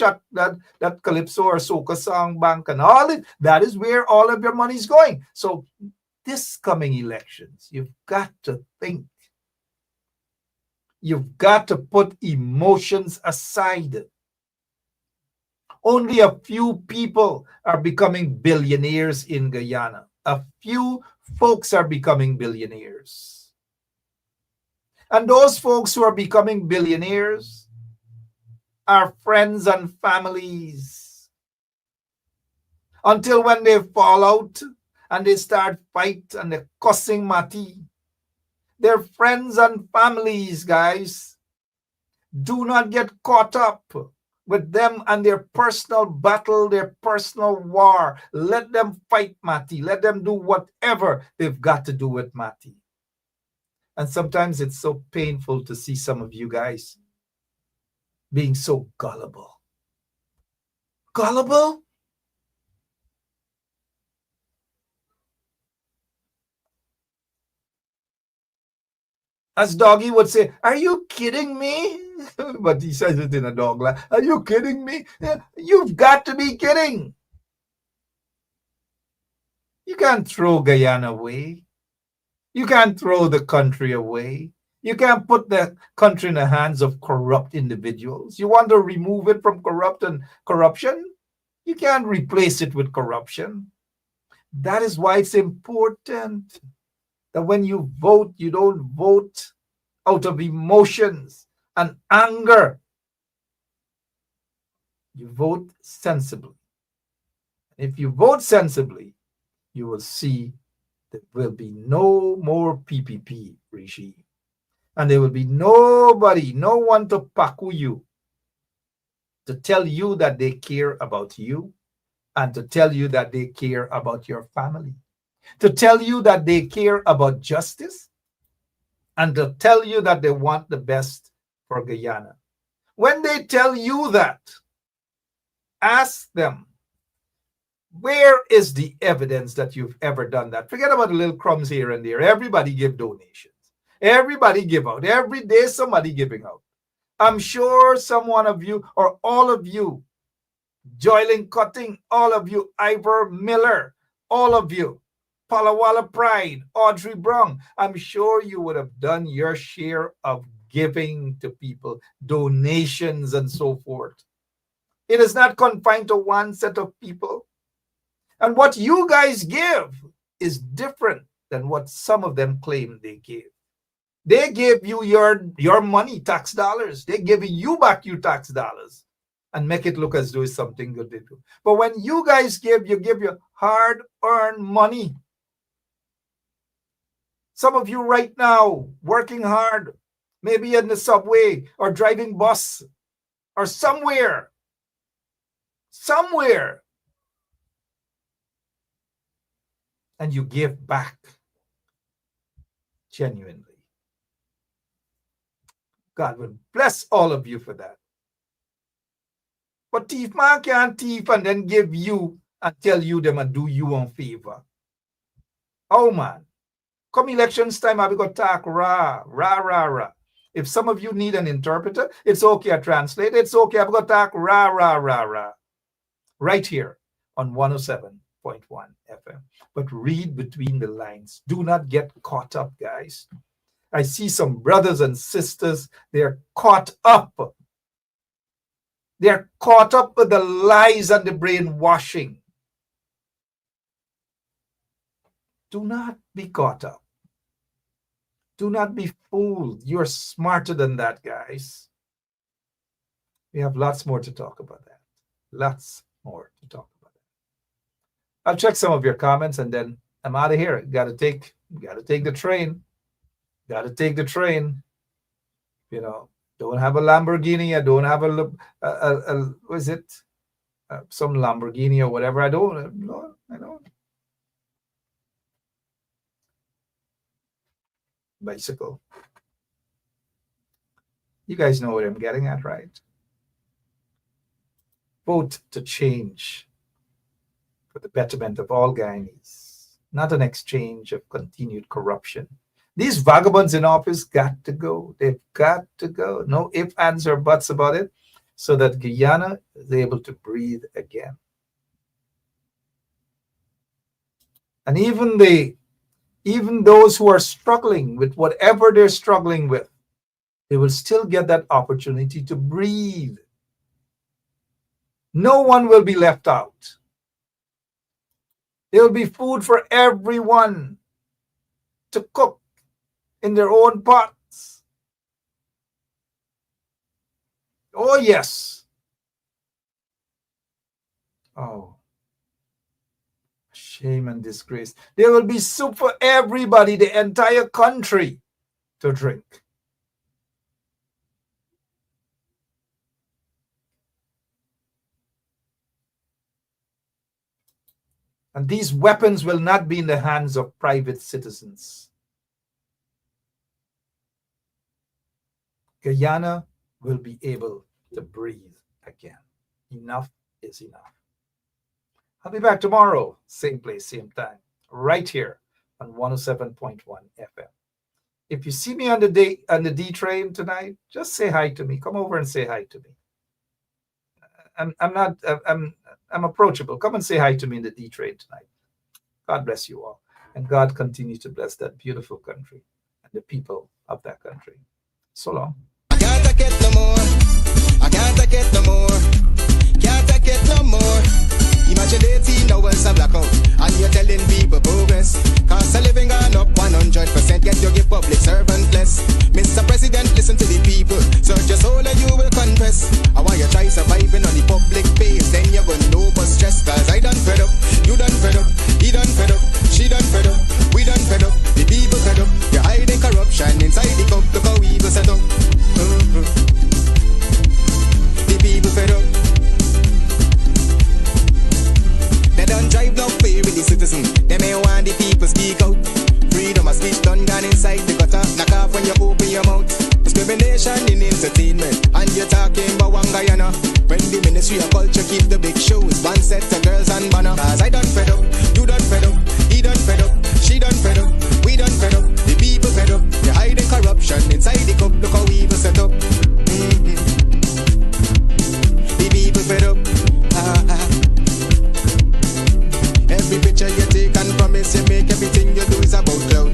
Calypso or Soca Song Bank and all it. That is where all of your money is going. So this coming elections, you've got to think. You've got to put emotions aside. Only a few people are becoming billionaires in Guyana. A few folks are becoming billionaires. And those folks who are becoming billionaires are friends and families. Until when they fall out and they start fight and they're cussing Mati. They're friends and families, guys. Do not get caught up with them and their personal battle, their personal war. Let them fight Mati. Let them do whatever they've got to do with Mati. And sometimes it's so painful to see some of you guys being so gullible. Gullible? As Doggy would say, are you kidding me? But he says it in a dog laugh. Are you kidding me? You've got to be kidding. You can't throw Guyana away. You can't throw the country away. You can't put the country in the hands of corrupt individuals. You want to remove it from corruption? You can't replace it with corruption. That is why it's important that when you vote, you don't vote out of emotions and anger. You vote sensibly. If you vote sensibly, you will see there will be no more PPP regime. And there will be nobody, no one to paku you, to tell you that they care about you and to tell you that they care about your family, to tell you that they care about justice and to tell you that they want the best for Guyana. When they tell you that, ask them, where is the evidence that you've ever done that? Forget about the little crumbs here and there. Everybody give donations. Everybody give out. Every day somebody giving out. I'm sure some one of you or all of you, Joylin Cutting, all of you, Ivor Miller, all of you, Palawala Pride, Audrey Brown, I'm sure you would have done your share of giving to people, donations and so forth. It is not confined to one set of people. And what you guys give is different than what some of them claim they give. They give you your money, tax dollars. They're giving you back your tax dollars and make it look as though it's something good they do. But when you guys give, you give your hard-earned money. Some of you right now working hard, maybe in the subway or driving bus or somewhere, and you give back genuinely. God will bless all of you for that. But thief man can't thief and then give you and tell you them and do you a favor. Oh man, come elections time, I will go talk rah. If some of you need an interpreter, it's okay, I translate. It's okay, I will go talk rah. Right here on 107.1 FM. But read between the lines. Do not get caught up, guys. I see some brothers and sisters, they're caught up. They're caught up with the lies and the brainwashing. Do not be caught up. Do not be fooled. You're smarter than that, guys. We have lots more to talk about that. Lots more to talk about that. I'll check some of your comments and then I'm out of here. Gotta take the train. Gotta take the train. You know, don't have a Lamborghini. I don't have what is it? Some Lamborghini or whatever. I don't. Bicycle. You guys know what I'm getting at, right? vote to change for the betterment of all Guyanese, not an exchange of continued corruption. These vagabonds in office got to go. They've got to go. No ifs, ands, or buts about it, so that Guyana is able to breathe again. And even those who are struggling with whatever they're struggling with, they will still get that opportunity to breathe. No one will be left out. There will be food for everyone to cook in their own pots. Oh, yes. Oh, shame and disgrace. There will be soup for everybody, the entire country, to drink. And these weapons will not be in the hands of private citizens. Guyana will be able to breathe again. Enough is enough. I'll be back tomorrow, same place, same time, right here on 107.1 FM. If you see me on the D train tonight, just say hi to me. Come over and say hi to me. I'm approachable. Come and say hi to me in the D train tonight. God bless you all. And God continue to bless that beautiful country and the people of that country. So long.
I can't take it no more. I can't take it no more. Can't take it no more. Imagine 18 hours of blackout and you're telling people progress. Cost of living gone up 100%, yet you give public servant less. Mr. President, listen to the people. Search your soul and you will confess. I want you try surviving on the public base, then you're gonna know but stress. Cause I done fed up, you done fed up, he done fed up, she done fed up, we done fed up, the people fed up. You're hiding corruption inside the cup, look how evil set up. The people fed up. They don't drive no fear with the citizen. They may want the people speak out. Freedom of speech done gone inside the gutter. Knock off when you open your mouth. Discrimination in entertainment. And you're talking about one Guyana. When the Ministry of Culture keep the big shows. One set of girls and banner. Cause I done fed up, you done fed up, he done fed up, she done fed up, we done fed up, the people fed up. You're hiding corruption inside the cup. Look how evil set up. The people fed up. Every picture you take and promise you make, everything you do is about clout.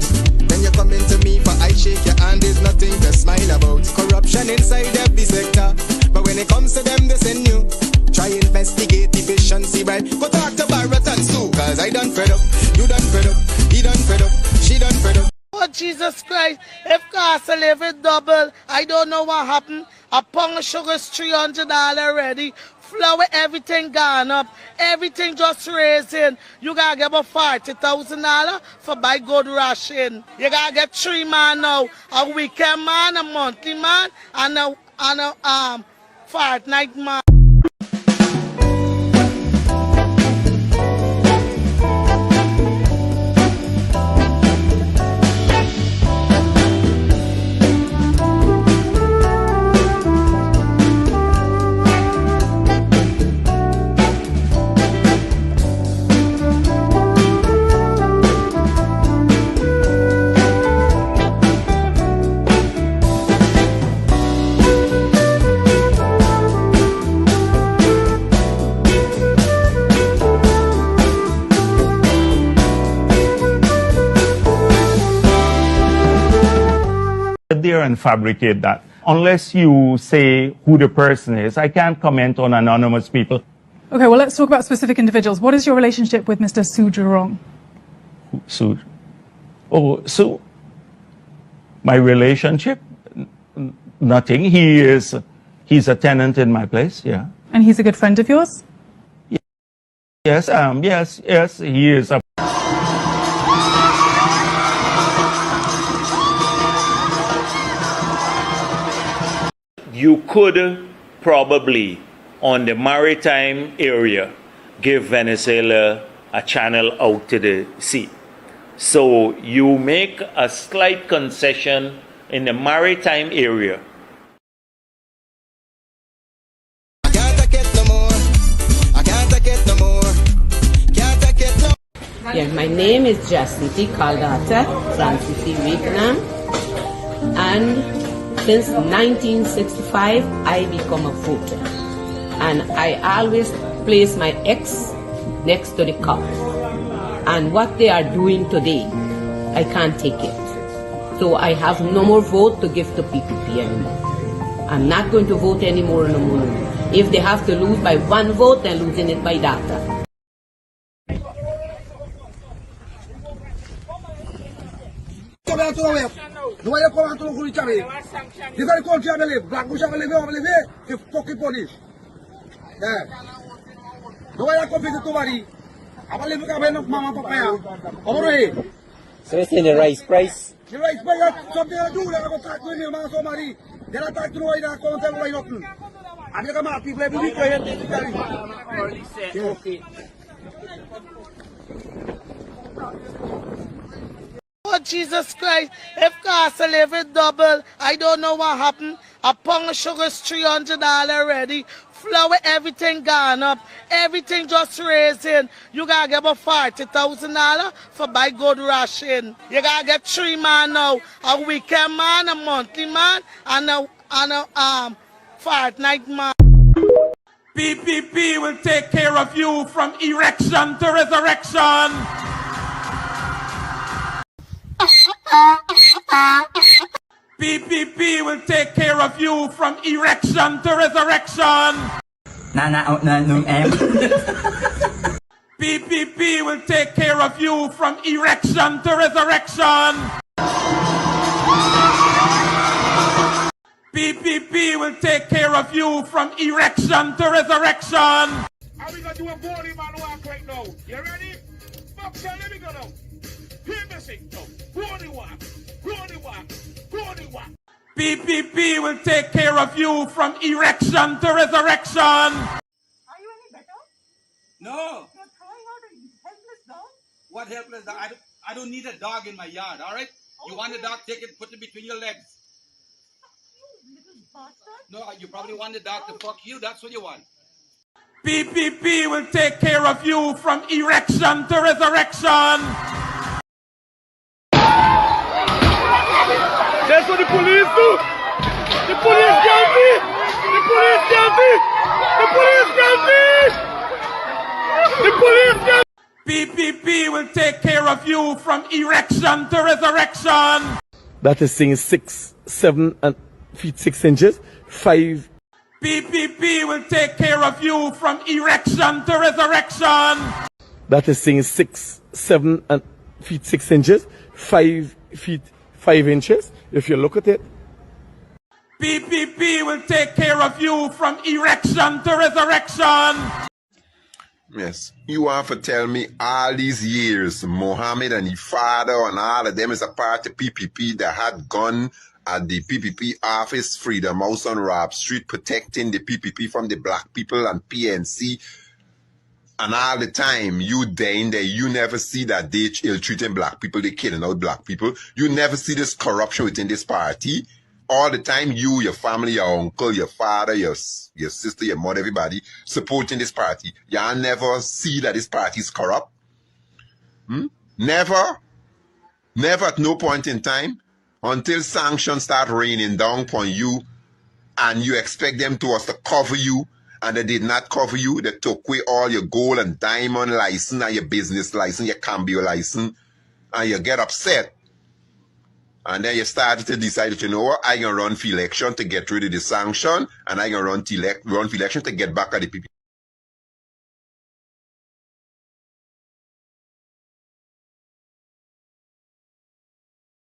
Then you come into me for I shake your hand, there's nothing to smile about. Corruption inside every sector, but when it comes to them they send you. Try investigate efficiency, right? Go talk to Barrett and Sue, cause I done fed up, you done fed up, he done fed up, she done fed up.
Oh, Jesus Christ, if cost of living double, I don't know what happened. A pound of sugar is $300 already. Flour, everything gone up. Everything just raising. You gotta get about $40,000 for buy good ration. You gotta get 3 man now. A weekend man, a monthly man, and a fortnight man.
There and fabricate that. Unless you say who the person is, I can't comment on anonymous people.
Okay, well, let's talk about specific individuals. What is your relationship with Mr. Soojurong?
Sue? Oh, Sue? My relationship? Nothing. He's a tenant in my place, yeah.
And he's a good friend of yours?
Yes, yes, he is a
you could probably, on the maritime area, give Venezuela a channel out to the sea. So you make a slight concession in the maritime area.
I can't take it no more.
Yes, my name is Jacinty Caldata, Francis Wakenham, and since 1965, I become a voter. And I always place my ex next to the cup. And what they are doing today, I can't take it. So I have no more vote to give to PPP anymore. I'm not going to vote anymore no more. If they have to lose by one vote, they're losing it by data.
So it's in the rice price?
The rice price has something to do with it. I go talk to him and somebody. Then I talk to the way that I can't tell why nothing. And you come out, people every week. Okay.
Oh, Jesus Christ, if cost of living double, I don't know what happened. A pound of sugar is $300 already. Flour, everything gone up. Everything just raising. You gotta get about $40,000 for buy good ration. You gotta get 3 man now. A weekend man, a monthly man, and a fortnight man.
PPP will take care of you from erection to resurrection. PPP will take care of you from erection to resurrection. PPP will take care of you from erection to resurrection. PPP will take care of you from erection to resurrection.
How we gonna do a body man walk right now? You ready? Boxer, let me go now. Hear me sing now. Body walk, body walk, body walk.
PPP will take care of you from erection to resurrection.
Are you any better?
No.
You're throwing out a helpless dog?
What helpless dog? I don't need a dog in my yard, all right? Okay. You want a dog, take it, put it between your legs.
You little bastard.
No, you probably want the dog to fuck you. That's what you want.
PPP will take care of you from erection to resurrection.
That's what the police do. The police guilty. The police guilty. The police guilty. The police guilty.
PPP will take care of you from erection to resurrection.
That is saying 6, 7 and feet 6 inches, 5.
PPP will take care of you from erection to resurrection.
That is saying 6, 7 and feet 6 inches, 5 feet 5 inches. If you look at it.
PPP will take care of you from erection to resurrection.
Yes. You want to tell me all these years, Mohammed and his father and all of them is a part of PPP that had gone at the PPP office, Freedom House on Rob Street, protecting the PPP from the black people and PNC. And all the time, you there in there, you never see that they ill-treating black people, they killing out black people. You never see this corruption within this party. All the time, you, your family, your uncle, your father, your sister, your mother, everybody supporting this party. Y'all never see that this party is corrupt. Never at no point in time until sanctions start raining down upon you and you expect them to cover you and they did not cover you. They took away all your gold and diamond license and your business license, your cambio license, and you get upset. And then you started to decide that, you know what, I can run for election to get rid of the sanction, and I can run for election to get back at the people.